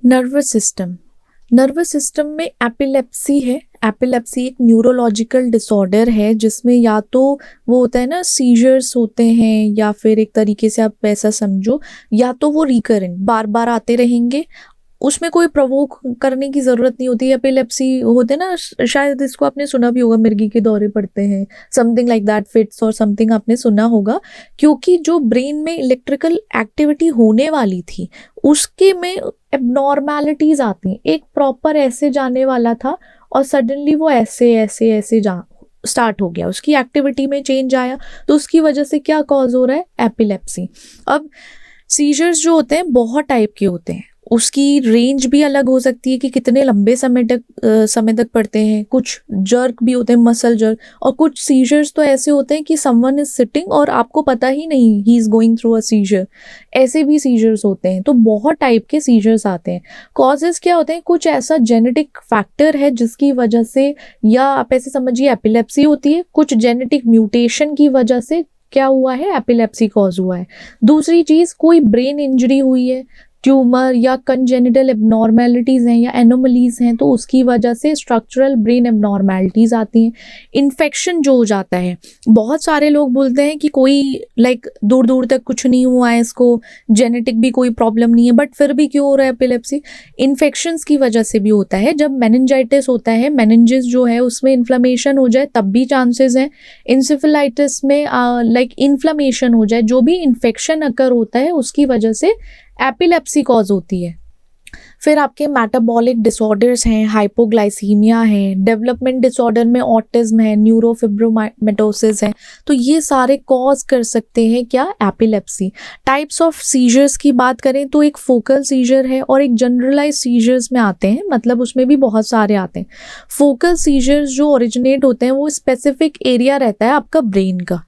Nervous system में epilepsy है। Epilepsy एक न्यूरोलॉजिकल डिसऑर्डर है जिसमें या तो वो होता है ना, सीजर्स होते हैं, या फिर एक तरीके से आप ऐसा समझो, या तो वो रिकरेंट बार बार आते रहेंगे, उसमें कोई प्रोवोक करने की ज़रूरत नहीं होती। एपिलेप्सी होते ना, शायद इसको आपने सुना भी होगा, मिर्गी के दौरे पड़ते हैं, समथिंग लाइक दैट, फिट्स और समथिंग आपने सुना होगा, क्योंकि जो ब्रेन में इलेक्ट्रिकल एक्टिविटी होने वाली थी उसके में एबनॉर्मैलिटीज आती हैं। एक प्रॉपर ऐसे जाने वाला था और सडनली वो ऐसे ऐसे ऐसे जा स्टार्ट हो गया, उसकी एक्टिविटी में चेंज आया, तो उसकी वजह से क्या कॉज हो रहा है? एपिलेप्सी। अब सीजर्स जो होते हैं बहुत टाइप के होते हैं, उसकी रेंज भी अलग हो सकती है कि कितने लंबे समय तक पड़ते हैं। कुछ जर्क भी होते हैं, मसल जर्क, और कुछ सीजर्स तो ऐसे होते हैं कि समवन इज सिटिंग और आपको पता ही नहीं he is going through a seizure. ऐसे भी सीजर्स होते हैं। तो बहुत टाइप के सीजर्स आते हैं। कॉजेस क्या होते हैं? कुछ ऐसा जेनेटिक फैक्टर है जिसकी वजह से, या आप ऐसे समझिए एपिलेप्सी होती है, कुछ जेनेटिक म्यूटेशन की वजह से क्या हुआ है? एपिलेप्सी कॉज हुआ है। दूसरी चीज, कोई ब्रेन इंजरी हुई है, ट्यूमर या कंजेनिटल एबनॉर्मेलिटीज हैं या एनोमलीज हैं, तो उसकी वजह से स्ट्रक्चरल ब्रेन एबनॉर्मेलिटीज आती हैं। इन्फेक्शन जो हो जाता है, बहुत सारे लोग बोलते हैं कि कोई दूर दूर तक कुछ नहीं हुआ है, इसको जेनेटिक भी कोई प्रॉब्लम नहीं है, बट फिर भी क्यों हो रहा है एपिलेप्सी? इन्फेक्शंस की वजह से भी होता है। जब मेनिंजाइटिस होता है, मेनिंजिस जो है उसमें इन्फ्लेमेशन हो जाए तब भी चांसेस हैं। इंसेफेलाइटिस में इन्फ्लेमेशन हो जाए, जो भी इन्फेक्शन अकर होता है उसकी वजह से एपिलेप्सी कॉज होती है। फिर आपके मेटाबॉलिक डिसऑर्डर्स हैं, हाइपोग्लाइसीमिया है, डेवलपमेंट डिसऑर्डर में ऑटिज्म है, न्यूरोफिब्रोमाटोसिस है, तो ये सारे कॉज कर सकते हैं क्या? एपिलेप्सी। टाइप्स ऑफ सीजर्स की बात करें तो एक फोकल सीजर है और एक जनरलाइज सीजर्स में आते हैं, मतलब उसमें भी बहुत सारे आते हैं। फोकल सीजर्स जो ओरिजिनेट होते हैं वो स्पेसिफिक एरिया रहता है आपका ब्रेन का,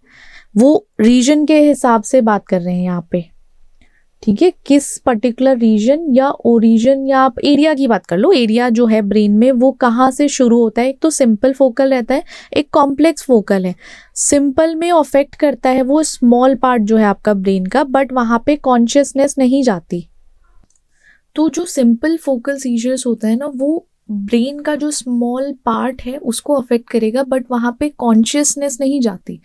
वो रीजन के हिसाब से बात कर रहे हैं यहाँ पे, ठीक है, किस पर्टिकुलर रीजन या ओरिजिन, या आप एरिया की बात कर लो। एरिया जो है ब्रेन में वो कहाँ से शुरू होता है? एक तो सिंपल फोकल रहता है, एक कॉम्प्लेक्स फोकल है। सिंपल में अफेक्ट करता है वो स्मॉल पार्ट जो है आपका ब्रेन का, बट वहाँ पे कॉन्शियसनेस नहीं जाती। तो जो सिंपल फोकल सीजर्स होता है ना, वो ब्रेन का जो स्मॉल पार्ट है उसको अफेक्ट करेगा, बट वहाँ पे कॉन्शियसनेस नहीं जाती।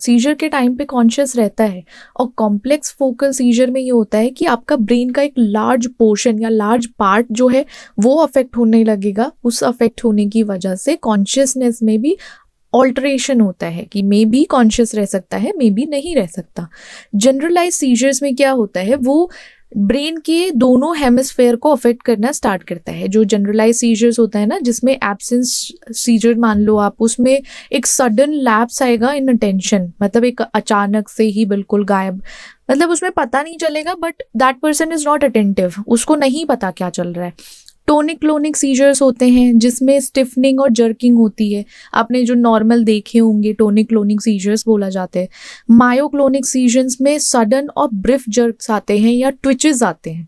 सीजर के टाइम पे कॉन्शियस रहता है। और कॉम्प्लेक्स फोकल सीजर में ये होता है कि आपका ब्रेन का एक लार्ज पोर्शन या लार्ज पार्ट जो है वो अफेक्ट होने लगेगा। उस अफेक्ट होने की वजह से कॉन्शियसनेस में भी ऑल्टरेशन होता है कि मे बी कॉन्शियस रह सकता है, मे बी नहीं रह सकता। जनरलाइज सीजर्स में क्या होता है, वो ब्रेन के दोनों हेमिस्फेयर को अफेक्ट करना स्टार्ट करता है। जो जनरलाइज सीजर्स होता है ना, जिसमें एब्सेंस सीजर मान लो आप, उसमें एक सडन लैप्स आएगा इन अटेंशन, मतलब एक अचानक से ही बिल्कुल गायब, मतलब उसमें पता नहीं चलेगा, but that person is not attentive, उसको नहीं पता क्या चल रहा है। टोनिक क्लोनिक सीजर्स होते हैं जिसमें स्टिफनिंग और जर्किंग होती है। आपने जो नॉर्मल देखे होंगे टोनिक क्लोनिक सीजर्स बोला जाते हैं। मायोक्लोनिक सीजर्स में सडन और ब्रिफ जर्क्स आते हैं या ट्विचेस आते हैं।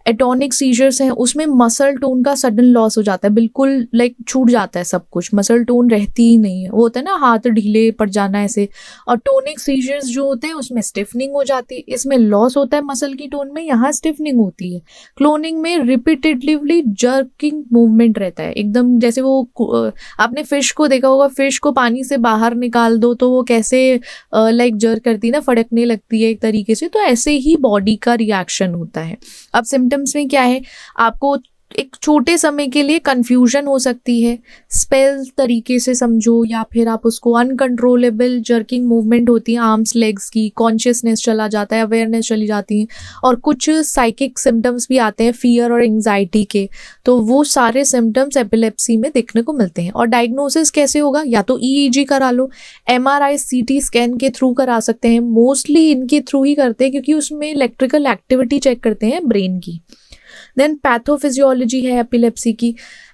एटोनिक सीजर्स हैं, उसमें मसल टोन का सडन लॉस हो जाता है, बिल्कुल छूट जाता है सब कुछ, मसल टोन रहती ही नहीं है, वो होता है ना हाथ ढीले पड़ जाना ऐसे। और टोनिक सीजर्स जो होते हैं उसमें स्टिफनिंग हो जाती है, इसमें लॉस होता है मसल की टोन में, यहाँ स्टिफनिंग होती है। क्लोनिंग में रिपीटेडली जर्किंग मूवमेंट रहता है, एकदम जैसे वो आपने फिश को देखा होगा, फिश को पानी से बाहर निकाल दो तो वो कैसे जर्क करती है ना, फड़कने लगती है एक तरीके से, तो ऐसे ही बॉडी का रिएक्शन होता है। अब सिम्टम्स में क्या है, आपको एक छोटे समय के लिए कंफ्यूजन हो सकती है, स्पेल तरीके से समझो, या फिर आप उसको अनकंट्रोलेबल जर्किंग मूवमेंट होती है आर्म्स लेग्स की, कॉन्शियसनेस चला जाता है, अवेयरनेस चली जाती है। और कुछ साइकिक सिम्टम्स भी आते हैं फियर और एंग्जाइटी के, तो वो सारे सिम्टम्स एपिलेप्सी में देखने को मिलते हैं। और डायग्नोसिस कैसे होगा, या तो ईईजी करा लो, एमआरआई सीटी स्कैन के थ्रू करा सकते हैं, मोस्टली इनके थ्रू ही करते हैं क्योंकि उसमें इलेक्ट्रिकल एक्टिविटी चेक करते हैं ब्रेन की। देन पैथोफिजियोलॉजी है एपिलेप्सी की।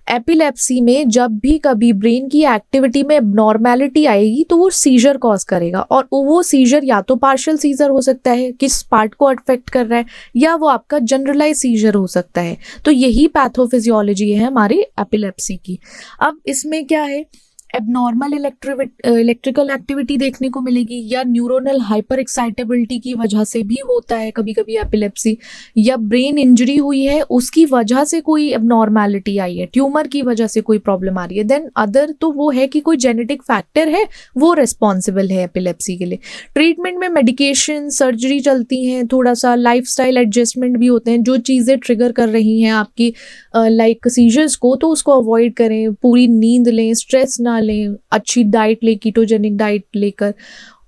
एपिलेप्सी में जब भी कभी ब्रेन की एक्टिविटी में एबनॉर्मेलिटी आएगी तो वो सीजर कॉज करेगा, और वो सीजर या तो पार्शियल सीजर हो सकता है, किस पार्ट को अफेक्ट कर रहा है, या वो आपका जनरलाइज सीजर हो सकता है। तो यही पैथोफिजियोलॉजी है हमारी एपिलेप्सी की। अब इसमें क्या है, एबनॉर्मल इलेक्ट्रिकल एक्टिविटी देखने को मिलेगी, या न्यूरोनल हाइपर एक्साइटेबिलिटी की वजह से भी होता है कभी कभी एपिलेप्सी, या ब्रेन इंजरी हुई है उसकी वजह से कोई एबनॉर्मैलिटी आई है, ट्यूमर की वजह से कोई प्रॉब्लम आ रही है, देन अदर तो वो है कि कोई जेनेटिक फैक्टर है वो रिस्पॉन्सिबल है एपिलेप्सी के लिए। ट्रीटमेंट में मेडिकेशन, सर्जरी चलती हैं, थोड़ा सा लाइफस्टाइल एडजस्टमेंट भी होते हैं, जो चीज़ें ट्रिगर कर रही हैं आपकी लाइक सीजर्स को तो उसको अवॉइड करें, पूरी नींद लें, स्ट्रेस ना लें, अच्छी डाइट लें, कीटोजेनिक डाइट लेकर।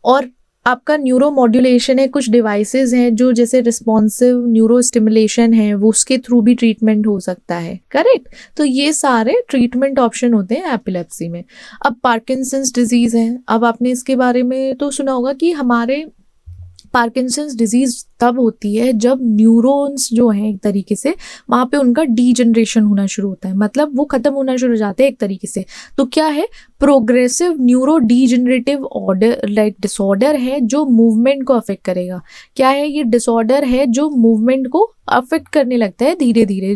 और आपका न्यूरो मॉड्यूलेशन है, कुछ डिवाइसेस हैं जो जैसे रिस्पॉन्सिव न्यूरो स्टिमुलेशन है वो उसके थ्रू भी ट्रीटमेंट हो सकता है, करेक्ट। तो ये सारे ट्रीटमेंट ऑप्शन होते हैं एपिलेप्सी में। अब पार्किंसंस डिजीज़ है, अब आपने इसके बारे में तो सुना होगा कि हमारे पार्किंसंस डिजीज तब होती है जब न्यूरॉन्स जो हैं एक तरीके से वहाँ पे उनका डीजनरेशन होना शुरू होता है, मतलब वो खत्म होना शुरू हो जाते हैं एक तरीके से। तो क्या है, progressive neuro degenerative order like disorder है जो मूवमेंट को अफेक्ट करेगा। क्या है, ये डिसऑर्डर है जो मूवमेंट को अफेक्ट करने लगता है धीरे धीरे।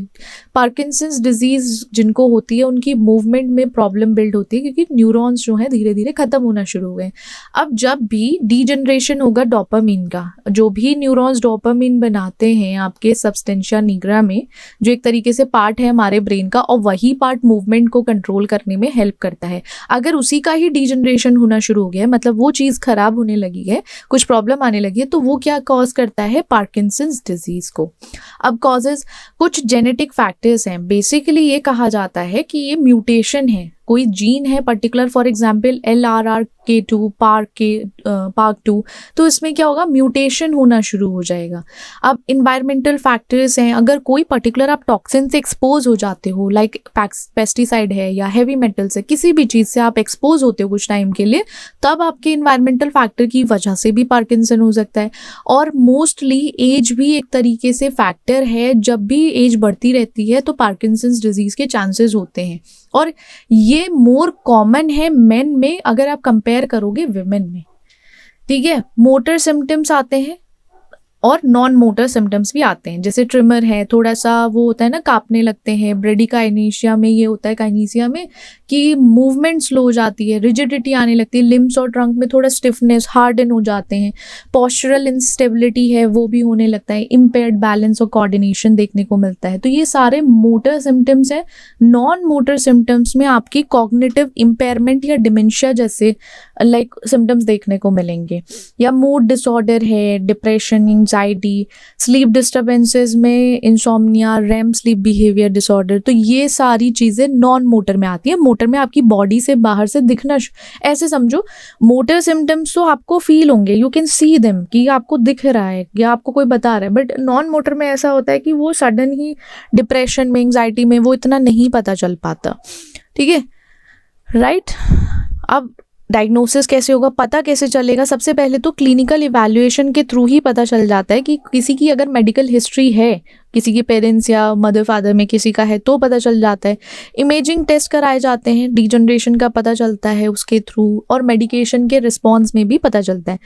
पार्किंसंस डिजीज जिनको होती है उनकी मूवमेंट में प्रॉब्लम बिल्ड होती है क्योंकि न्यूरॉन्स जो है धीरे धीरे खत्म होना शुरू हो गए। अब जब भी डीजनरेशन होगा डोपामिन का, जो भी न्यूरॉन्स डोपामिन बनाते हैं आपके सब्सटेंशिया निग्रा में, जो एक तरीके से पार्ट है हमारे ब्रेन का, और वही पार्ट मूवमेंट को कंट्रोल करने में हेल्प करता है। अगर उसी का ही डीजनरेशन होना शुरू हो गया है, मतलब वो चीज़ खराब होने लगी है, कुछ प्रॉब्लम आने लगी है, तो वो क्या कॉज करता है, पार्किंसंस डिजीज को। अब कॉजेज कुछ जेनेटिक फैक्टर्स हैं, बेसिकली ये कहा जाता है कि ये म्यूटेशन है, कोई जीन है particular, for example LRRK2 PARK2, तो इसमें क्या होगा, म्यूटेशन होना शुरू हो जाएगा। अब इन्वायरमेंटल फैक्टर्स हैं, अगर कोई पर्टिकुलर आप टॉक्सिन से एक्सपोज हो जाते हो, लाइक पेस्टिसाइड है या हैवी मेटल से, किसी भी चीज़ से आप एक्सपोज होते हो कुछ टाइम के लिए, तब आपके इन्वायरमेंटल फैक्टर की वजह से भी पार्किंसन हो सकता है। और मोस्टली एज भी एक तरीके से फैक्टर है, जब भी एज बढ़ती रहती है तो पार्किंसंस डिजीज़ के चांसेस होते हैं, और ये मोर कॉमन है मेन में अगर आप कंपेयर करोगे विमेन में, ठीक है। मोटर सिम्टम्स आते हैं और नॉन मोटर सिम्टम्स भी आते हैं, जैसे ट्रिमर है, थोड़ा सा वो होता है ना, कांपने लगते हैं। ब्रेडिकाइनेशिया में ये होता है, काइनेशिया में, कि मूवमेंट स्लो हो जाती है, रिजिडिटी आने लगती है, लिम्स और ट्रंक में थोड़ा स्टिफनेस, हार्डन हो जाते हैं। पोस्चरल इंस्टेबिलिटी है वो भी होने लगता है, इम्पेयर्ड बैलेंस और कोऑर्डिनेशन देखने को मिलता है। तो ये सारे मोटर सिम्टम्स हैं। नॉन मोटर सिम्टम्स में आपकी कॉग्निटिव इम्पेयरमेंट या डिमेंशिया जैसे लाइक सिम्टम्स देखने को मिलेंगे, या मूड डिसऑर्डर है, डिप्रेशन, एंजाइटी, स्लीप डिस्टर्बेंसेस में insomnia, REM sleep behaviour disorder. तो ये सारी चीज़ें नॉन मोटर में आती है। मोटर में आपकी बॉडी से बाहर से दिखना, ऐसे समझो मोटर सिम्टम्स तो आपको फील होंगे, यू कैन सी देम, कि आपको दिख रहा है या आपको कोई बता रहा है, बट नॉन मोटर में ऐसा होता है कि वो सडन ही डिप्रेशन में, एंजाइटी में वो इतना नहीं पता चल पाता, ठीक है, राइट। अब डायग्नोसिस कैसे होगा, पता कैसे चलेगा, सबसे पहले तो क्लिनिकल इवैल्यूएशन के थ्रू ही पता चल जाता है कि किसी की अगर मेडिकल हिस्ट्री है, किसी के पेरेंट्स या मदर फादर में किसी का है तो पता चल जाता है। इमेजिंग टेस्ट कराए जाते हैं, डीजनरेशन का पता चलता है उसके थ्रू, और मेडिकेशन के रिस्पॉन्स में भी पता चलता है।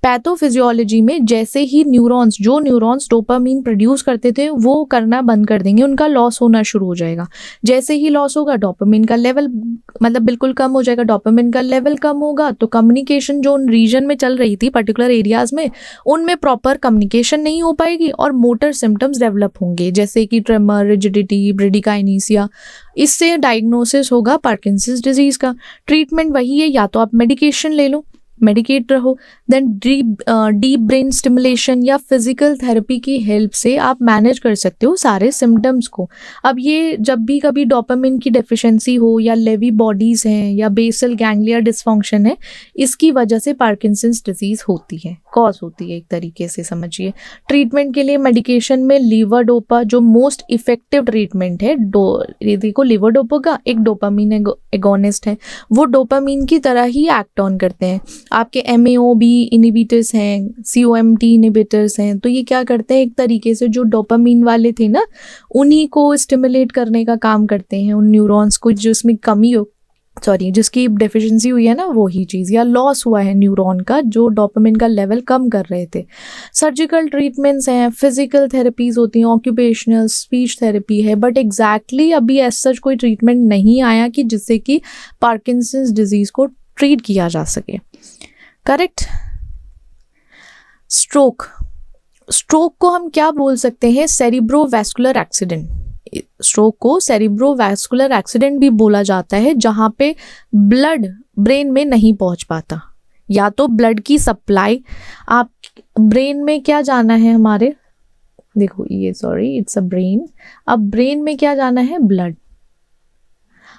पैथोफिजियोलॉजी में जैसे ही जो न्यूरॉन्स डोपामीन प्रोड्यूस करते थे वो करना बंद कर देंगे, उनका लॉस होना शुरू हो जाएगा। जैसे ही लॉस होगा डोपामीन का लेवल मतलब बिल्कुल कम हो जाएगा, डोपामीन का लेवल कम होगा तो कम्युनिकेशन जो उन रीजन में चल रही थी पर्टिकुलर एरियाज में, उनमें प्रॉपर कम्युनिकेशन नहीं हो पाएगी और मोटर सिम्टम्स डेवलप होंगे, जैसे कि ट्रेमर, रिजिडिटी, ब्रेडिकाइनेशिया। इससे डायग्नोसिस होगा पार्किंसंस डिजीज का। ट्रीटमेंट वही है, या तो आप मेडिकेशन ले लो, मेडिकेट रहो, देन डीप ब्रेन स्टिमुलेशन या फिजिकल थेरेपी की हेल्प से आप मैनेज कर सकते हो सारे सिम्टम्स को। अब ये जब भी कभी डोपामिन की डेफिशिएंसी हो, या लेवी बॉडीज हैं, या बेसल गैंग्लिया डिसफंक्शन है, इसकी वजह से पार्किंसंस डिजीज होती है, कॉज होती है एक तरीके से समझिए। ट्रीटमेंट के लिए मेडिकेशन में लीवोडोपा जो मोस्ट इफेक्टिव ट्रीटमेंट है, देखो लीवोडोपा का एक डोपामिन एगोनिस्ट है, वो डोपामिन की तरह ही एक्ट ऑन करते हैं। आपके MAO भी इनिबिटर्स हैं, COMT इनिबिटर्स हैं, तो ये क्या करते हैं, एक तरीके से जो डोपामिन वाले थे ना, उन्हीं को स्टिमुलेट करने का काम करते हैं, उन न्यूरॉन्स को जिसमें कमी हो सॉरी जिसकी डेफिशिएंसी हुई है ना वही चीज़, या लॉस हुआ है न्यूरॉन का जो डोपामिन का लेवल कम कर रहे थे। सर्जिकल ट्रीटमेंट्स हैं, फिजिकल थेरेपीज होती हैं, ऑक्यूपेशनल स्पीच थेरेपी है, बट एग्जैक्टली अभी एज सच कोई ट्रीटमेंट नहीं आया कि जिससे कि पार्किंसंस डिजीज़ को ट्रीट किया जा सके। करेक्ट। स्ट्रोक, स्ट्रोक को हम क्या बोल सकते हैं? सेरिब्रोवैस्कुलर एक्सीडेंट। स्ट्रोक को सेरिब्रोवैस्कुलर एक्सीडेंट भी बोला जाता है, जहाँ पे ब्लड ब्रेन में नहीं पहुँच पाता, या तो ब्लड की सप्लाई, आप ब्रेन में क्या जाना है हमारे, देखो ये सॉरी इट्स अ ब्रेन, अब ब्रेन में क्या जाना है? ब्लड।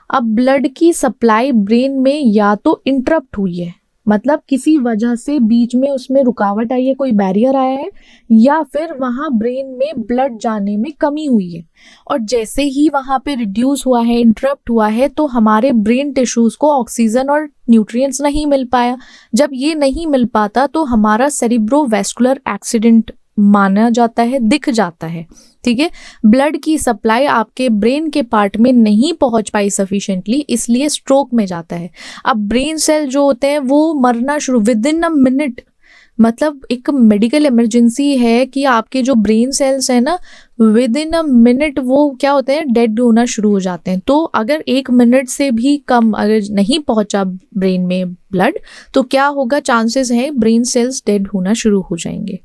अब ब्लड की सप्लाई ब्रेन में या तो इंटरप्ट हुई है, मतलब किसी वजह से बीच में उसमें रुकावट आई है, कोई बैरियर आया है, या फिर वहाँ ब्रेन में ब्लड जाने में कमी हुई है, और जैसे ही वहाँ पे रिड्यूस हुआ है, इंटरप्ट हुआ है, तो हमारे ब्रेन टिश्यूज को ऑक्सीजन और न्यूट्रिएंट्स नहीं मिल पाया। जब ये नहीं मिल पाता तो हमारा सेरिब्रोवैस्कुलर एक्सीडेंट माना जाता है, दिख जाता है। ठीक है, ब्लड की सप्लाई आपके ब्रेन के पार्ट में नहीं पहुंच पाई सफिशिएंटली, इसलिए स्ट्रोक में जाता है। अब ब्रेन सेल जो होते हैं वो मरना शुरू विद इन अ मिनट, मतलब एक मेडिकल इमरजेंसी है कि आपके जो ब्रेन सेल्स हैं ना विद इन अ मिनट वो क्या होते हैं? डेड होना शुरू हो जाते हैं। तो अगर 1 मिनट से भी कम अगर नहीं पहुंचा ब्रेन में ब्लड, तो क्या होगा? चांसेस है ब्रेन सेल्स डेड होना शुरू हो जाएंगे।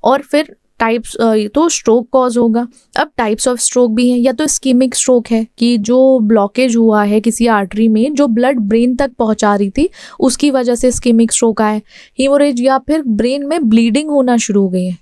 और फिर टाइप्स, तो स्ट्रोक कॉज होगा। अब टाइप्स ऑफ स्ट्रोक भी हैं, या तो इस्कीमिक स्ट्रोक है कि जो ब्लॉकेज हुआ है किसी आर्टरी में जो ब्लड ब्रेन तक पहुंचा रही थी, उसकी वजह से इस्कीमिक स्ट्रोक आया। हीमोरेज, या फिर ब्रेन में ब्लीडिंग होना शुरू हो गई है।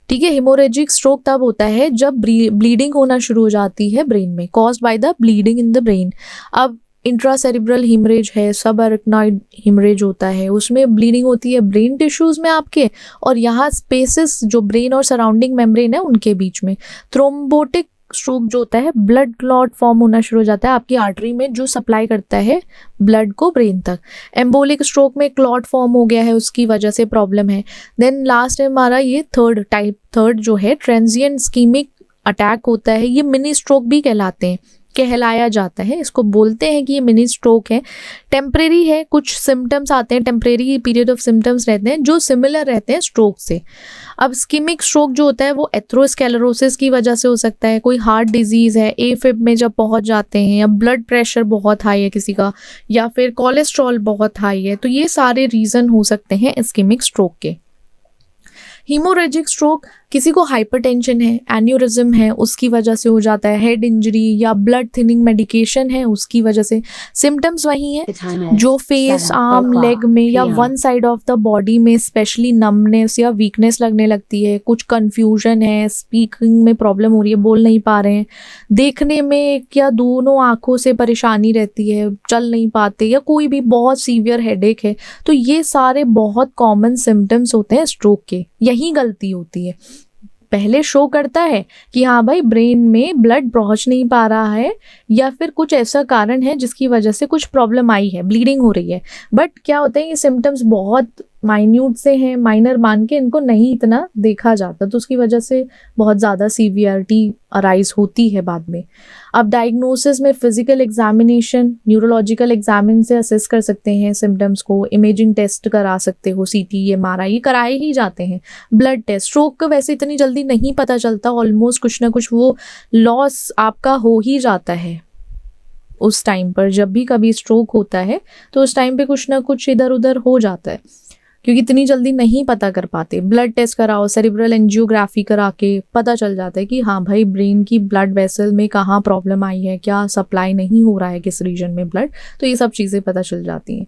ठीक है, हिमोरेजिक स्ट्रोक तब होता है जब ब्लीडिंग होना शुरू हो जाती है ब्रेन में, caused by the bleeding in the brain. अब इंट्रासेरिब्रल हिमरेज है, सब अरेक्नॉइड हिमरेज होता है, उसमें ब्लीडिंग होती है ब्रेन टिश्यूज में आपके, और यहाँ स्पेसेस जो ब्रेन और सराउंडिंग मेम्ब्रेन है उनके बीच में। थ्रोम्बोटिक स्ट्रोक जो होता है, ब्लड क्लॉट फॉर्म होना शुरू हो जाता है आपकी आर्टरी में जो सप्लाई करता है ब्लड को ब्रेन तक। एम्बोलिक स्ट्रोक में क्लॉट फॉर्म हो गया है, उसकी वजह से प्रॉब्लम है। देन लास्ट है हमारा ये थर्ड जो है ट्रांजिएंट इस्कीमिक अटैक होता है, ये मिनी स्ट्रोक भी कहलाया जाता है। इसको बोलते हैं कि ये मिनी स्ट्रोक है, टेम्परेरी है, कुछ सिम्टम्स आते हैं, टेम्परेरी पीरियड ऑफ सिम्टम्स रहते हैं जो सिमिलर रहते हैं स्ट्रोक से। अब इस्कीमिक स्ट्रोक जो होता है वो एथेरोस्क्लेरोसिस की वजह से हो सकता है, कोई हार्ट डिजीज़ है, एफिब में जब पहुंच जाते हैं, या ब्लड प्रेशर बहुत हाई है किसी का, या फिर कोलेस्ट्रॉल बहुत हाई है, तो ये सारे रीज़न हो सकते हैं इस्कीमिक स्ट्रोक के। हीमोरेजिक स्ट्रोक, किसी को हाइपरटेंशन है, एन्यूरिज्म है, उसकी वजह से हो जाता है, हेड इंजरी या ब्लड थिनिंग मेडिकेशन है उसकी वजह से। सिम्टम्स वही हैं जो फेस, आर्म, लेग में या one side of the body में स्पेशली नमनेस या वीकनेस लगने लगती है, कुछ कंफ्यूजन है, स्पीकिंग में प्रॉब्लम हो रही है, बोल नहीं पा रहे हैं, देखने में या दोनों आंखों से परेशानी रहती है, चल नहीं पाते, या कोई भी बहुत सीवियर हेडेक है, तो ये सारे बहुत कॉमन सिम्टम्स होते हैं स्ट्रोक के। यही गलती होती है, पहले शो करता है कि हाँ भाई ब्रेन में ब्लड पहुंच नहीं पा रहा है, या फिर कुछ ऐसा कारण है जिसकी वजह से कुछ प्रॉब्लम आई है, ब्लीडिंग हो रही है, बट क्या होता है ये सिम्टम्स बहुत माइन्यूट से हैं, माइनर मान के इनको नहीं इतना देखा जाता, तो उसकी वजह से बहुत ज़्यादा सीवियरिटी अराइज होती है बाद में। अब डायग्नोसिस में फिजिकल एग्जामिनेशन, न्यूरोलॉजिकल एग्जामिन से असेस कर सकते हैं सिम्टम्स को, इमेजिंग टेस्ट करा सकते हो, CT, MRI ये कराए ही जाते हैं। ब्लड टेस्ट, स्ट्रोक का वैसे इतनी जल्दी नहीं पता चलता, ऑलमोस्ट कुछ ना कुछ वो लॉस आपका हो ही जाता है उस टाइम पर। जब भी कभी स्ट्रोक होता है तो उस टाइम पे कुछ ना कुछ इधर उधर हो जाता है, क्योंकि इतनी जल्दी नहीं पता कर पाते। ब्लड टेस्ट कराओ, सेरिब्रल एंजियोग्राफी करा के पता चल जाता है कि हाँ भाई ब्रेन की ब्लड वेसल में कहाँ प्रॉब्लम आई है, क्या सप्लाई नहीं हो रहा है किस रीजन में ब्लड, तो ये सब चीज़ें पता चल जाती हैं।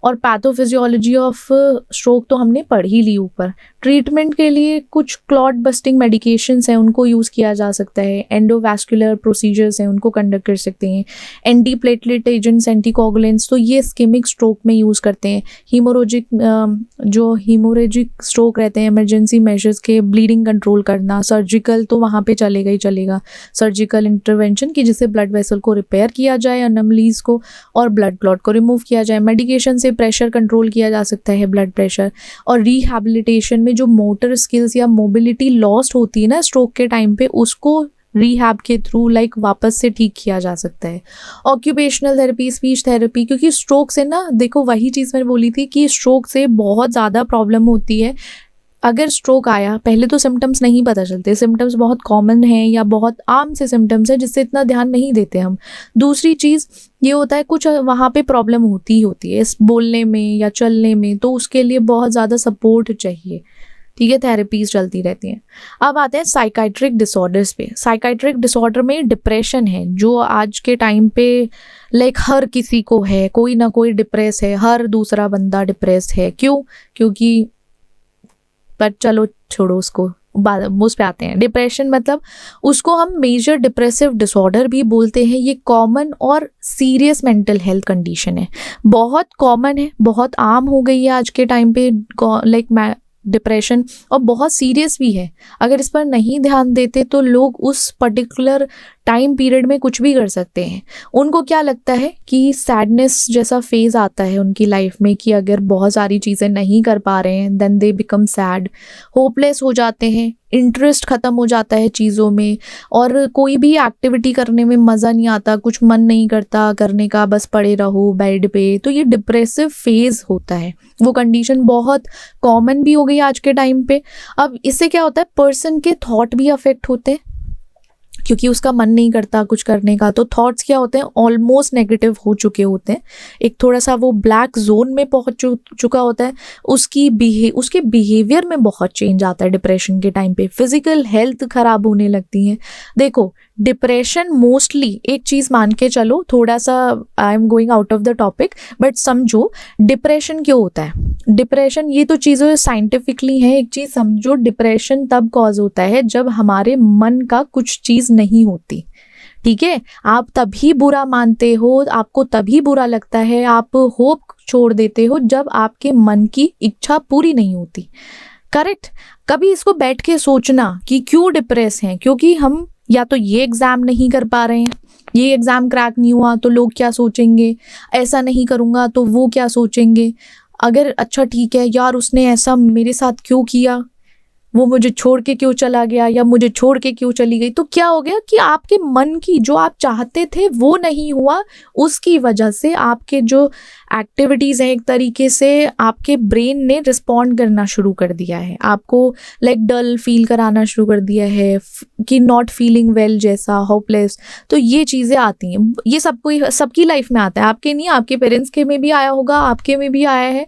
और पैथोफिजियोलॉजी ऑफ स्ट्रोक तो हमने पढ़ ही ली ऊपर। ट्रीटमेंट के लिए कुछ क्लॉट बस्टिंग मेडिकेशंस हैं, उनको यूज़ किया जा सकता है, एंडोवैस्कुलर प्रोसीजर्स हैं उनको कंडक्ट कर सकते हैं, एंटी प्लेटलेट एजेंट्स, एंटीकोगुलेंट्स, तो ये इस्कीमिक स्ट्रोक में यूज़ करते हैं। जो हीमोरेजिक स्ट्रोक रहते हैं, इमरजेंसी मेजर्स के, ब्लीडिंग कंट्रोल करना, सर्जिकल तो वहाँ पे चलेगा ही चलेगा, सर्जिकल इंटरवेंशन की जिससे ब्लड वेसल को रिपेयर किया जाए, अनमलीज को, और ब्लड क्लॉट को रिमूव किया जाए। मेडिकेशन से प्रेशर कंट्रोल किया जा सकता है, ब्लड प्रेशर। और रिहैबिलिटेशन में जो मोटर स्किल्स या मोबिलिटी लॉस्ट होती है ना स्ट्रोक के टाइम पे, उसको रिहैब के थ्रू लाइक वापस से ठीक किया जा सकता है। ऑक्यूपेशनल थेरेपी, स्पीच थेरेपी, क्योंकि स्ट्रोक से ना, देखो वही चीज़ मैंने बोली थी कि स्ट्रोक से बहुत ज़्यादा प्रॉब्लम होती है। अगर स्ट्रोक आया, पहले तो सिम्टम्स नहीं पता चलते, सिम्टम्स बहुत कॉमन हैं या बहुत आम से सिम्टम्स हैं जिससे इतना ध्यान नहीं देते हम। दूसरी चीज़ ये होता है कुछ वहाँ पे प्रॉब्लम होती ही होती है इस बोलने में या चलने में, तो उसके लिए बहुत ज़्यादा सपोर्ट चाहिए। ठीक है, थेरेपीज चलती रहती हैं। अब आते हैं साइकाइट्रिक डिसऑर्डर्स पे। साइकाइट्रिक डिसऑर्डर में डिप्रेशन है जो आज के टाइम पे लाइक हर किसी को है, कोई ना कोई डिप्रेस है, हर दूसरा बंदा डिप्रेस है। क्यों? क्योंकि, पर चलो छोड़ो उसको, उस पे आते हैं। डिप्रेशन मतलब उसको हम मेजर डिप्रेसिव डिसऑर्डर भी बोलते हैं। ये कॉमन और सीरियस मेंटल हेल्थ कंडीशन है, बहुत कॉमन है, बहुत आम हो गई है आज के टाइम पे लाइक डिप्रेशन, और बहुत सीरियस भी है। अगर इस पर नहीं ध्यान देते तो लोग उस पर्टिकुलर टाइम पीरियड में कुछ भी कर सकते हैं। उनको क्या लगता है कि सैडनेस जैसा फेज आता है उनकी लाइफ में कि अगर बहुत सारी चीज़ें नहीं कर पा रहे हैं, then they become sad, hopeless हो जाते हैं, इंटरेस्ट ख़त्म हो जाता है चीज़ों में, और कोई भी एक्टिविटी करने में मज़ा नहीं आता, कुछ मन नहीं करता करने का, बस पड़े रहो बेड पे। तो ये डिप्रेसिव फेज़ होता है। वो कंडीशन बहुत कॉमन भी हो गई आज के टाइम पे। अब इससे क्या होता है, पर्सन के थॉट भी अफेक्ट होते हैं क्योंकि उसका मन नहीं करता कुछ करने का, तो थॉट्स क्या होते हैं, ऑलमोस्ट नेगेटिव हो चुके होते हैं। एक थोड़ा सा वो ब्लैक जोन में पहुंच चुका होता है। उसके बिहेवियर में बहुत चेंज आता है डिप्रेशन के टाइम पे। फिजिकल हेल्थ खराब होने लगती है। देखो, डिप्रेशन मोस्टली, एक चीज़ मान के चलो, थोड़ा सा I am going out of the topic, but समझो डिप्रेशन क्यों होता है। डिप्रेशन, ये तो चीज़ें साइंटिफिकली हैं। एक चीज़ समझो, डिप्रेशन तब कॉज होता है जब हमारे मन का कुछ चीज़ नहीं होती। ठीक है, आप तभी बुरा मानते हो, आपको तभी बुरा लगता है, आप होप छोड़ देते हो जब आपके मन की इच्छा पूरी नहीं होती। करेक्ट? कभी इसको बैठ के सोचना कि क्यों डिप्रेस हैं, क्योंकि हम या तो ये एग्ज़ाम नहीं कर पा रहे हैं, ये एग्ज़ाम क्रैक नहीं हुआ तो लोग क्या सोचेंगे, ऐसा नहीं करूँगा तो वो क्या सोचेंगे, अगर अच्छा ठीक है यार उसने ऐसा मेरे साथ क्यों किया, वो मुझे छोड़ के क्यों चला गया या मुझे छोड़ के क्यों चली गई, तो क्या हो गया कि आपके मन की जो आप चाहते थे वो नहीं हुआ। उसकी वजह से आपके जो एक्टिविटीज़ हैं, एक तरीके से आपके ब्रेन ने रिस्पॉन्ड करना शुरू कर दिया है, आपको लाइक डल फील कराना शुरू कर दिया है कि नॉट फीलिंग वेल जैसा, होपलेस। तो ये चीज़ें आती हैं, ये सबकी लाइफ में आता है। आपके नहीं, आपके पेरेंट्स के में भी आया होगा, आपके में भी आया है,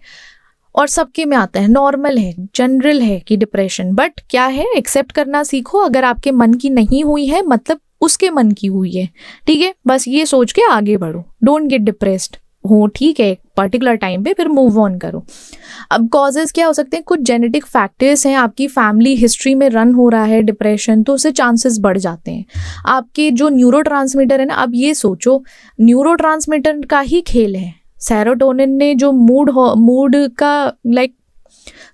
और सबके में आता है। नॉर्मल है, जनरल है कि डिप्रेशन, बट क्या है, एक्सेप्ट करना सीखो। अगर आपके मन की नहीं हुई है मतलब उसके मन की हुई है। ठीक है, बस ये सोच के आगे बढ़ो, डोंट गेट डिप्रेस्ड हो। ठीक है, एक पर्टिकुलर टाइम पे, फिर मूव ऑन करो। अब कॉजेज क्या हो सकते हैं, कुछ जेनेटिक फैक्टर्स हैं, आपकी फैमिली हिस्ट्री में रन हो रहा है डिप्रेशन, तो उससे चांसेस बढ़ जाते हैं। आपके जो न्यूरोट्रांसमीटर है ना, अब ये सोचो न्यूरोट्रांसमीटर का ही खेल है। सेरोटोनिन ने जो मूड का लाइक,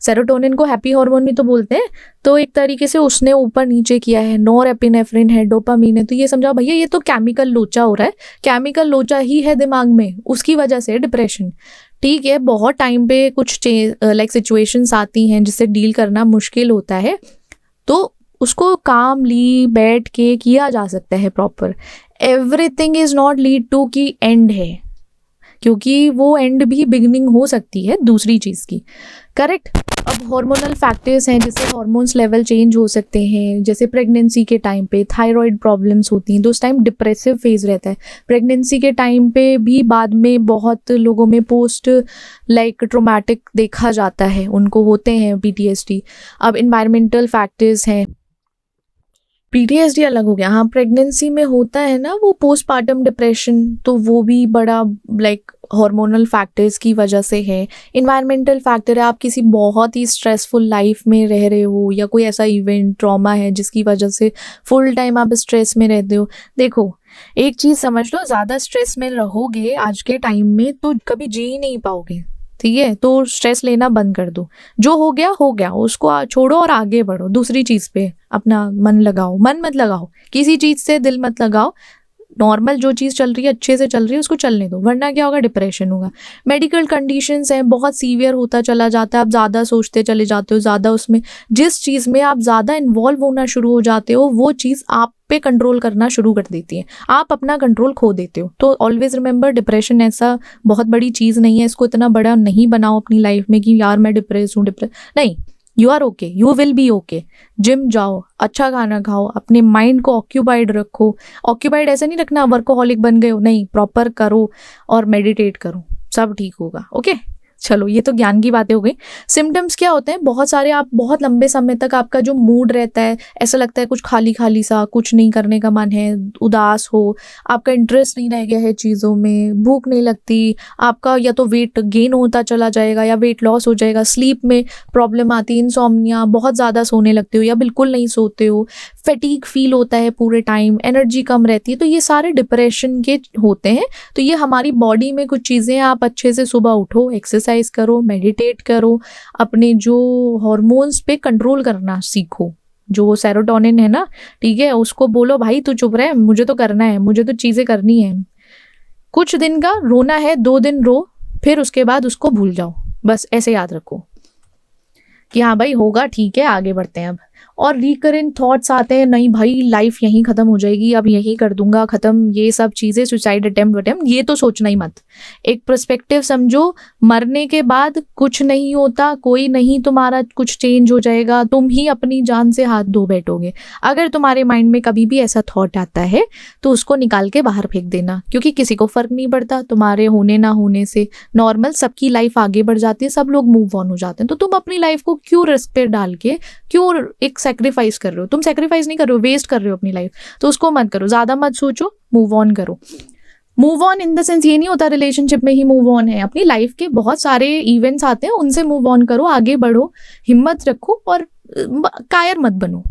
सेरोटोनिन को हैप्पी हार्मोन भी तो बोलते हैं, तो एक तरीके से उसने ऊपर नीचे किया है। नॉरएपिनेफ्रिन है, डोपामीन है, तो ये समझाओ भैया ये तो केमिकल लोचा हो रहा है, केमिकल लोचा ही है दिमाग में, उसकी वजह से डिप्रेशन। ठीक है, बहुत टाइम पे कुछ लाइक सिचुएशंस आती हैं जिससे डील करना मुश्किल होता है, तो उसको कामली बैठ के किया जा सकता है proper. Everything is not lead to कि एंड है, क्योंकि वो एंड भी बिगनिंग हो सकती है दूसरी चीज़ की। करेक्ट? अब हार्मोनल फैक्टर्स हैं जिससे हार्मोन्स लेवल चेंज हो सकते हैं। जैसे प्रेगनेंसी के टाइम पे थायराइड प्रॉब्लम्स होती हैं, तो उस टाइम डिप्रेसिव फेज रहता है। प्रेगनेंसी के टाइम पे भी बाद में बहुत लोगों में पोस्ट लाइक ट्रोमेटिक देखा जाता है, उनको होते हैं PTSD। अब इन्वायरमेंटल फैक्टर्स हैं, PTSD अलग हो गया, हाँ प्रेगनेंसी में होता है ना वो पोस्टपार्टम डिप्रेशन, तो वो भी बड़ा लाइक हार्मोनल फैक्टर्स की वजह से है। इन्वायरमेंटल फैक्टर है, आप किसी बहुत ही स्ट्रेसफुल लाइफ में रह रहे हो या कोई ऐसा इवेंट ट्रॉमा है जिसकी वजह से फुल टाइम आप स्ट्रेस में रहते हो। देखो, एक चीज़ समझ लो, ज़्यादा स्ट्रेस में रहोगे आज के टाइम में तो कभी जी ही नहीं पाओगे। ठीक है, तो स्ट्रेस लेना बंद कर दो, जो हो गया उसको छोड़ो और आगे बढ़ो, दूसरी चीज़ पे अपना मन लगाओ। मन मत लगाओ, किसी चीज़ से दिल मत लगाओ, नॉर्मल जो चीज़ चल रही है, अच्छे से चल रही है, उसको चलने दो, वरना क्या होगा, डिप्रेशन होगा। मेडिकल कंडीशंस हैं, बहुत सीवियर होता चला जाता है, आप ज़्यादा सोचते चले जाते हो, ज़्यादा उसमें जिस चीज़ में आप ज़्यादा इन्वॉल्व होना शुरू हो जाते हो, वो चीज़ आप पे कंट्रोल करना शुरू कर देती है, आप अपना कंट्रोल खो देते हो। तो ऑलवेज रिमेंबर, डिप्रेशन ऐसा बहुत बड़ी चीज़ नहीं है, इसको इतना बड़ा नहीं बनाओ अपनी लाइफ में कि यार मैं डिप्रेस हूँ, नहीं, you are okay, you will be okay. Gym जाओ, अच्छा खाना खाओ, अपने माइंड को ऑक्यूपाइड रखो। ऑक्यूपाइड ऐसे नहीं रखना वर्कोहॉलिक बन गए हो, नहीं, प्रॉपर करो और मेडिटेट करो, सब ठीक होगा। ओके, चलो ये तो ज्ञान की बातें हो गई। सिम्टम्स क्या होते हैं, बहुत सारे, आप बहुत लंबे समय तक आपका जो मूड रहता है, ऐसा लगता है कुछ खाली खाली सा, कुछ नहीं करने का मन है, उदास हो, आपका इंटरेस्ट नहीं रह गया है चीज़ों में, भूख नहीं लगती, आपका या तो वेट गेन होता चला जाएगा या वेट लॉस हो जाएगा, स्लीप में प्रॉब्लम आती है, इंसोम्निया, बहुत ज़्यादा सोने लगते हो या बिल्कुल नहीं सोते हो, फैटीग फील होता है पूरे टाइम, एनर्जी कम रहती है, तो ये सारे डिप्रेशन के होते हैं। तो ये हमारी बॉडी में कुछ चीज़ें, आप अच्छे से सुबह उठो, एक्सरसाइज करो, मेडिटेट करो, अपने जो हॉर्मोन्स पे कंट्रोल करना सीखो, जो सेरोटोनिन है ना, ठीक है, उसको बोलो भाई तू चुप रहे, मुझे तो करना है, मुझे तो चीज़ें करनी है। कुछ दिन का रोना है, 2 दिन रो, फिर उसके बाद उसको भूल जाओ, बस ऐसे याद रखो कि हाँ भाई होगा, ठीक है, आगे बढ़ते हैं अब। और रिकरेंट थॉट्स आते हैं, नहीं भाई लाइफ यहीं ख़त्म हो जाएगी, अब यहीं कर दूंगा ख़त्म, ये सब चीज़ें, सुसाइड अटेम्प्ट, ये तो सोचना ही मत। एक पर्सपेक्टिव समझो, मरने के बाद कुछ नहीं होता, कोई नहीं तुम्हारा कुछ चेंज हो जाएगा, तुम ही अपनी जान से हाथ धो बैठोगे। अगर तुम्हारे माइंड में कभी भी ऐसा थॉट आता है तो उसको निकाल के बाहर फेंक देना, क्योंकि किसी को फ़र्क नहीं पड़ता तुम्हारे होने ना होने से। नॉर्मल सबकी लाइफ आगे बढ़ जाती है, सब लोग मूव ऑन हो जाते हैं, तो तुम अपनी लाइफ को क्यों रिस्क पे डाल के, क्यों एक सेक्रीफाइस कर रहे हो? तुम सेक्रीफाइस नहीं कर रहे हो, वेस्ट कर रहे हो अपनी लाइफ, तो उसको मत करो, ज्यादा मत सोचो, मूव ऑन करो। Move on in the sense ये नहीं होता रिलेशनशिप में ही मूव ऑन है, अपनी लाइफ के बहुत सारे इवेंट्स आते हैं, उनसे मूव ऑन करो, आगे बढ़ो, हिम्मत रखो और कायर मत बनो।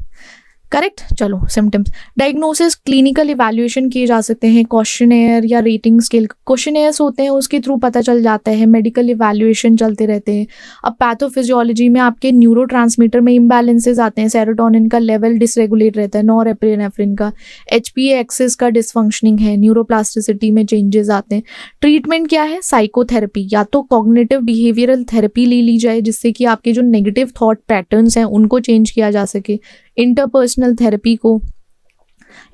करेक्ट। चलो सिम्टम्स, डायग्नोसिस, क्लिनिकल इवैल्यूएशन किए जा सकते हैं, क्वेश्चनेयर या रेटिंग स्केल, क्वेश्चनेयर्स होते हैं उसके थ्रू पता चल जाता है, मेडिकल इवैल्यूएशन चलते रहते हैं। अब पैथोफिजियोलॉजी में आपके न्यूरोट्रांसमीटर में इम्बैलेंसेस आते हैं, सेरोटोनिन का लेवल डिसरेगुलेट रहता है, नॉरएपिनेफ्रिन का, HPA एक्सिस का डिसफंक्शनिंग है, न्यूरोप्लास्टिसिटी में चेंजेस आते हैं। ट्रीटमेंट क्या है? साइकोथेरेपी, या तो कॉग्निटिव बिहेवियरल थेरेपी ले ली जाए जिससे कि आपके जो नेगेटिव थॉट पैटर्न्स हैं उनको चेंज किया जा सके, इंटरपर्सनल थेरेपी को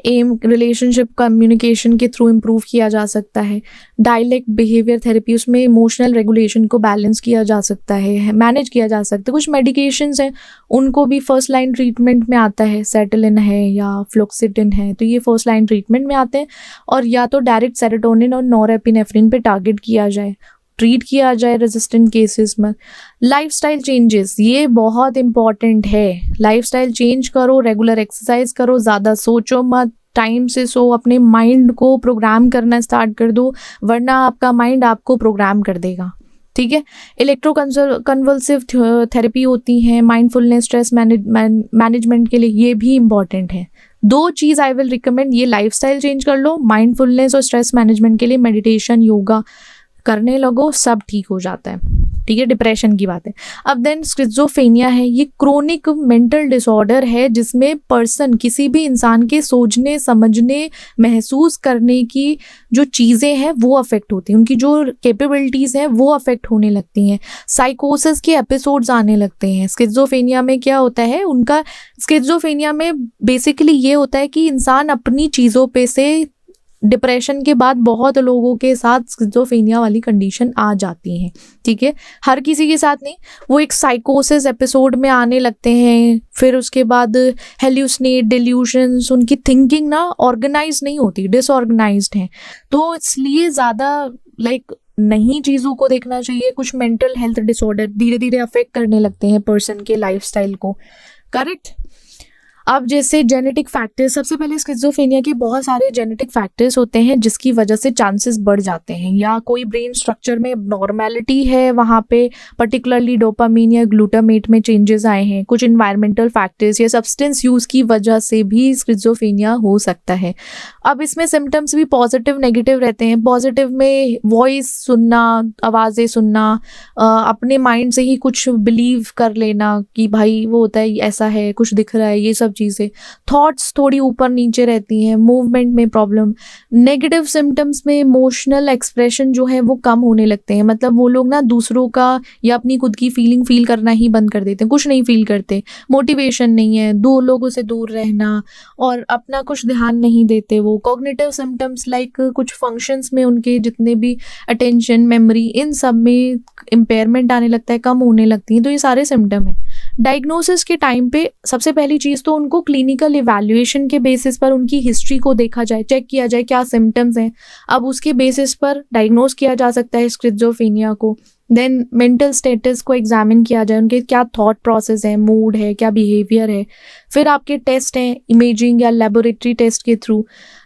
एम रिलेशनशिप कम्युनिकेशन के थ्रू इम्प्रूव किया जा सकता है, डायलेक्ट बिहेवियर थेरेपी, उसमें इमोशनल रेगुलेशन को बैलेंस किया जा सकता है, मैनेज किया जा सकता है। कुछ मेडिकेशंस हैं उनको भी फर्स्ट लाइन ट्रीटमेंट में आता है, सेटिलिन है या फ्लोक्सिटिन है, तो ये फर्स्ट लाइन ट्रीटमेंट में आते हैं। और या तो डायरेक्ट सेरोटोनिन और नॉरएपिनेफ्रिन पे टारगेट किया जाए, ट्रीट किया जाए रेजिस्टेंट केसेस में। लाइफस्टाइल चेंजेस, ये बहुत इंपॉर्टेंट है, लाइफस्टाइल चेंज करो, रेगुलर एक्सरसाइज करो, ज़्यादा सोचो मत, टाइम से सो, अपने माइंड को प्रोग्राम करना स्टार्ट कर दो, वरना आपका माइंड आपको प्रोग्राम कर देगा। ठीक है। इलेक्ट्रो कन्वल्सिव थेरेपी होती है, माइंडफुलनेस, स्ट्रेस मैनेजमेंट के लिए, ये भी इंपॉर्टेंट है। 2 चीज़ आई विल रिकमेंड, ये लाइफस्टाइल चेंज कर लो, माइंडफुलनेस और स्ट्रेस मैनेजमेंट के लिए मेडिटेशन, योगा करने लगो, सब ठीक हो जाता है। ठीक है, डिप्रेशन की बात है। अब देन स्किज़ोफ्रेनिया है, ये क्रोनिक मेंटल डिसऑर्डर है जिसमें पर्सन, किसी भी इंसान के सोचने, समझने, महसूस करने की जो चीज़ें हैं वो अफेक्ट होती हैं, उनकी जो कैपेबिलिटीज़ हैं वो अफेक्ट होने लगती हैं, साइकोसिस के एपिसोड्स आने लगते हैं। स्किज़ोफ्रेनिया में क्या होता है, उनका स्किज़ोफ्रेनिया में बेसिकली ये होता है कि इंसान अपनी चीज़ों पे से, डिप्रेशन के बाद बहुत लोगों के साथ स्किज़ोफ्रेनिया वाली कंडीशन आ जाती है। ठीक है, हर किसी के साथ नहीं, वो एक साइकोसिस एपिसोड में आने लगते हैं, फिर उसके बाद हेल्यूसिनेट, डिल्यूशंस, उनकी थिंकिंग ना ऑर्गेनाइज नहीं होती, डिसऑर्गेनाइज्ड है, तो इसलिए ज़्यादा नई चीज़ों को देखना चाहिए। कुछ मेंटल हेल्थ डिसऑर्डर धीरे धीरे अफेक्ट करने लगते हैं पर्सन के लाइफस्टाइल को। करेक्ट। अब जैसे जेनेटिक फैक्टर्स, सबसे पहले स्किज़ोफ्रेनिया के बहुत सारे जेनेटिक फैक्टर्स होते हैं जिसकी वजह से चांसेस बढ़ जाते हैं, या कोई ब्रेन स्ट्रक्चर में नॉर्मेलिटी है, वहाँ पे पर्टिकुलरली डोपामीन या ग्लूटामेट में चेंजेस आए हैं, कुछ इन्वायरमेंटल फैक्टर्स या सब्सटेंस यूज़ की वजह से भी स्किज़ोफ्रेनिया हो सकता है। अब इसमें सिम्टम्स भी पॉजिटिव नेगेटिव रहते हैं। पॉजिटिव में वॉइस सुनना, आवाज़ें सुनना, अपने माइंड से ही कुछ बिलीव कर लेना कि भाई वो होता है, ऐसा है, कुछ दिख रहा है, ये सब सब चीज़ें। थॉट्स थोड़ी ऊपर नीचे रहती हैं, मूवमेंट में प्रॉब्लम। नेगेटिव सिम्टम्स में इमोशनल एक्सप्रेशन जो है वो कम होने लगते हैं, मतलब वो लोग ना दूसरों का या अपनी खुद की फीलिंग फील करना ही बंद कर देते हैं, कुछ नहीं फील करते, मोटिवेशन नहीं है, दो लोगों से दूर रहना और अपना कुछ ध्यान नहीं देते वो। कॉग्निटिव सिम्टम्स लाइक कुछ फंक्शंस में उनके जितने भी अटेंशन, मेमोरी, इन सब में इम्पेयरमेंट आने लगता है, कम होने लगती हैं। तो ये सारे सिम्टम हैं। डायग्नोसिस के टाइम पे सबसे पहली चीज़ तो उनको क्लिनिकल इवैल्यूएशन के बेसिस पर उनकी हिस्ट्री को देखा जाए, चेक किया जाए क्या सिम्टम्स हैं। अब उसके बेसिस पर डायग्नोस किया जा सकता है स्किज़ोफ्रेनिया को। देन मेंटल स्टेटस को एग्जामिन किया जाए, उनके क्या थॉट प्रोसेस है, मूड है, क्या बिहेवियर है। फिर आपके टेस्ट हैं इमेजिंग या लेबोरेटरी टेस्ट के थ्रू।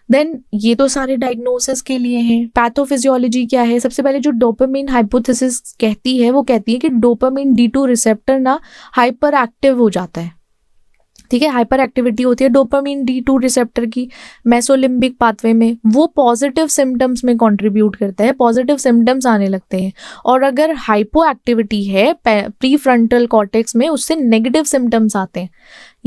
देन ये तो सारे डायग्नोसिस के लिए हैं। पैथोफिजियोलॉजी क्या है? सबसे पहले जो डोपामिन हाइपोथेसिस कहती है वो कहती है कि डोपामिन D2 रिसेप्टर ना हाइपर एक्टिव हो जाता है। ठीक है, हाइपर एक्टिविटी होती है डोपामिन D2 रिसेप्टर की मेसोलिम्बिक पाथवे में, वो पॉजिटिव सिम्टम्स में कंट्रीब्यूट करता है, पॉजिटिव सिम्टम्स आने लगते हैं। और अगर हाइपो एक्टिविटी है प्री फ्रंटल कॉर्टेक्स में, उससे नेगेटिव सिम्टम्स आते हैं।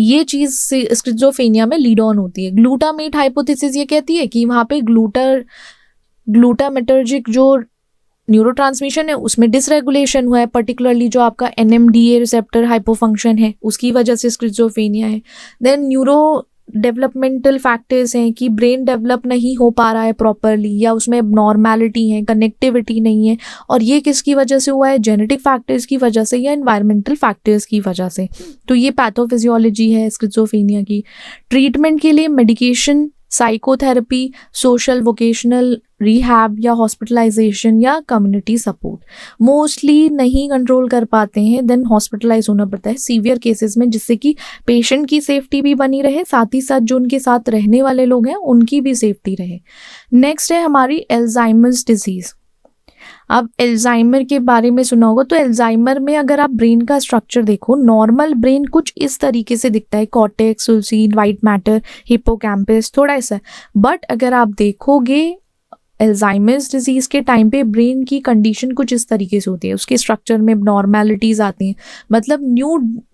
ये चीज़ स्किज़ोफ्रेनिया में लीड ऑन होती है। ग्लूटामेट हाइपोथेसिस ये कहती है कि वहाँ पे ग्लूटामेटर्जिक जो न्यूरोट्रांसमिशन है उसमें डिसरेगुलेशन हुआ है, पर्टिकुलरली जो आपका NMDA रिसेप्टर हाइपोफंक्शन है उसकी वजह से स्किज़ोफ्रेनिया है। देन न्यूरो डेवलपमेंटल फैक्टर्स हैं कि ब्रेन डेवलप नहीं हो पा रहा है प्रॉपरली, या उसमें एबनॉर्मैलिटी है, कनेक्टिविटी नहीं है। और ये किसकी वजह से हुआ है? जेनेटिक फैक्टर्स की वजह से या एनवायरमेंटल फैक्टर्स की वजह से। तो ये पैथोफिजियोलॉजी है स्किज़ोफ्रेनिया की। ट्रीटमेंट के लिए medication, psychotherapy, social vocational rehab या हॉस्पिटलाइजेशन या कम्युनिटी सपोर्ट। मोस्टली नहीं कंट्रोल कर पाते हैं, देन हॉस्पिटलाइज होना पड़ता है सीवियर केसेस में, जिससे कि पेशेंट की सेफ्टी भी बनी रहे, साथ ही साथ जो उनके साथ रहने वाले लोग हैं उनकी भी सेफ्टी रहे। नेक्स्ट है हमारी एल्जाइमर्स डिजीज़। अब एल्जाइमर के बारे में सुना होगा, तो एल्जाइमर में अगर आप ब्रेन का स्ट्रक्चर देखो, नॉर्मल ब्रेन कुछ इस तरीके से दिखता है, कॉर्टेक्स, सुल्सीन, व्हाइट मैटर, हिप्पोकैम्पस, थोड़ा ऐसा। बट अगर आप देखोगे एल्जाइमर्स डिजीज़ के टाइम पे ब्रेन की कंडीशन कुछ इस तरीके से होती है, उसके स्ट्रक्चर में नॉर्मैलिटीज़ आती हैं। मतलब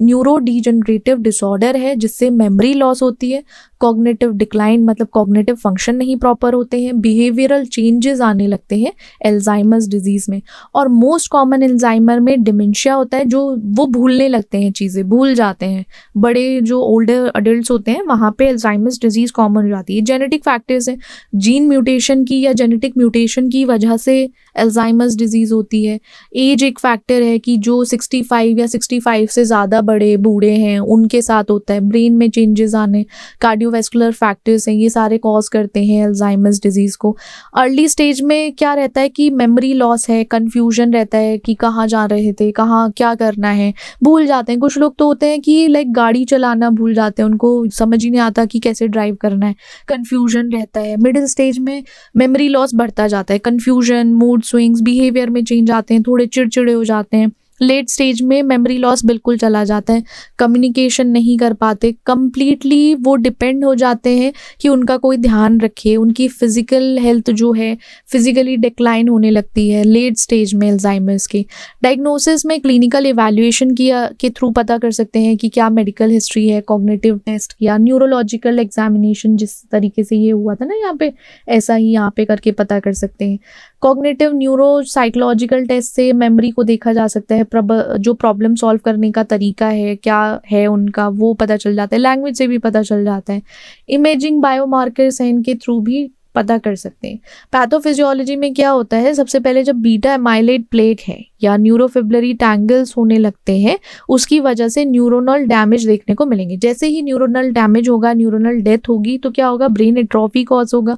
न्यूरो डिजनरेटिव डिसऑर्डर है जिससे मेमोरी लॉस होती है, कॉग्निटिव डिक्लाइन मतलब कॉग्निटिव फंक्शन नहीं प्रॉपर होते हैं, बिहेवियरल चेंजेस आने लगते हैं एल्जाइमर्स डिजीज़ में। और मोस्ट कॉमन एल्जाइमर में डिमेंशिया होता है, जो वो भूलने लगते हैं, चीज़ें भूल जाते हैं। बड़े जो ओल्डर अडल्ट होते हैं वहाँ पे एल्जाइमर्स डिजीज़ कॉमन हो जाती है। जेनेटिक फैक्टर्स हैं, जीन म्यूटेशन की या जेनेटिक म्यूटेशन की वजह से एल्जाइमर्स डिजीज़ होती है। एज एक फैक्टर है कि जो 65 या 65 से ज़्यादा बड़े बूढ़े हैं उनके साथ होता है। ब्रेन में चेंजेस आने, कार्डियोवैस्कुलर फैक्टर्स हैं, ये सारे कॉज करते हैं एल्जाइमर्स डिजीज़ को। अर्ली स्टेज में क्या रहता है कि मेमोरी लॉस है, कन्फ्यूजन रहता है कि कहाँ जा रहे थे, कहाँ क्या करना है, भूल जाते हैं। कुछ लोग तो होते हैं कि लाइक गाड़ी चलाना भूल जाते हैं, उनको समझ ही नहीं आता कि कैसे ड्राइव करना है, कन्फ्यूजन रहता है। मिडिल स्टेज में मेमोरी लॉस बढ़ता जाता है, कन्फ्यूजन, मूड स्विंग्स, बिहेवियर में चेंज आते हैं, थोड़े चिड़चिड़े हो जाते हैं। लेट स्टेज में मेमोरी लॉस बिल्कुल चला जाता है, कम्युनिकेशन नहीं कर पाते, कम्प्लीटली वो डिपेंड हो जाते हैं कि उनका कोई ध्यान रखे। उनकी फिजिकल हेल्थ जो है फिजिकली डिक्लाइन होने लगती है लेट स्टेज में एल्जाइमर्स के। डायग्नोसिस में क्लिनिकल इवैल्यूएशन के थ्रू पता कर सकते हैं कि क्या मेडिकल हिस्ट्री है, कॉग्निटिव टेस्ट किया, न्यूरोलॉजिकल एग्जामिनेशन जिस तरीके से ये हुआ था ना यहाँ पे, ऐसा ही यहाँ पे करके पता कर सकते हैं। कॉग्निटिव न्यूरो साइकोलॉजिकल टेस्ट से मेमोरी को देखा जा सकता है, जो प्रॉब्लम सॉल्व करने का तरीका है क्या है उनका वो पता चल जाता है, लैंग्वेज से भी पता चल जाता है। इमेजिंग बायोमार्कर्स हैं, इनके थ्रू भी पता कर सकते हैं। पैथोफिजियोलॉजी में क्या होता है, सबसे पहले जब बीटा एमाइलेट प्लेग है या न्यूरोफिब्ररी टैंगल्स होने लगते हैं, उसकी वजह से न्यूरोनल डैमेज देखने को मिलेंगे। जैसे ही न्यूरोनल डैमेज होगा, न्यूरोनल डेथ होगी, तो क्या होगा, ब्रेन एट्रोफी कॉज होगा,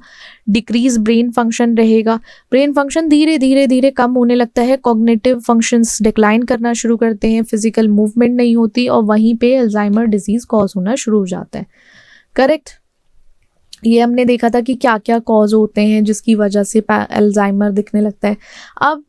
डिक्रीज ब्रेन फंक्शन रहेगा। ब्रेन फंक्शन धीरे धीरे धीरे कम होने लगता है, कॉग्निटिव फंक्शंस डिक्लाइन करना शुरू करते हैं, फिजिकल मूवमेंट नहीं होती, और वहीं पे अल्जाइमर डिजीज कॉज होना शुरू हो जाता है। करेक्ट। ये हमने देखा था कि क्या क्या कॉज होते हैं जिसकी वजह से अल्जाइमर दिखने लगता है। अब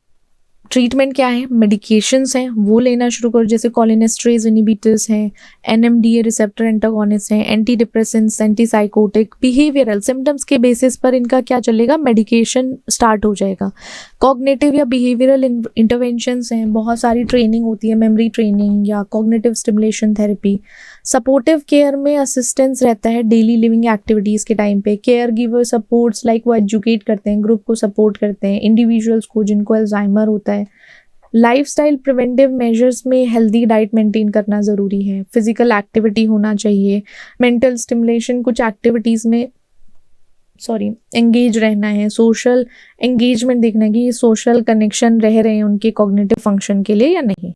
ट्रीटमेंट क्या है, मेडिकेशंस हैं वो लेना शुरू करो, जैसे कोलिनेस्टरेज इनहिबिटर्स हैं, एनएमडीए रिसेप्टर एंटागोनिस्ट हैं, anti depressants, antipsychotic. Behavioural symptoms के बेसिस पर इनका क्या चलेगा, मेडिकेशन स्टार्ट हो जाएगा। कॉग्निटिव या बिहेवियरल इंटरवेंशंस हैं, बहुत सारी ट्रेनिंग होती है, मेमोरी ट्रेनिंग या cognitive stimulation therapy. Supportive care में असिस्टेंस रहता है डेली लिविंग एक्टिविटीज़ के टाइम पे। केयर गिवर सपोर्ट्स लाइक वो एजुकेट करते हैं, ग्रुप को सपोर्ट करते हैं, इंडिविजुअल्स को जिनको अल्जाइमर होता है। लाइफस्टाइल प्रिवेंटिव मेजर्स में हेल्दी डाइट मेंटेन करना ज़रूरी है, फिजिकल एक्टिविटी होना चाहिए, मेंटल स्टिमुलेशन, कुछ एक्टिविटीज़ में एंगेज रहना है, सोशल एंगेजमेंट देखना है कि ये सोशल कनेक्शन रह रहे हैं उनके कॉग्निटिव फंक्शन के लिए या नहीं।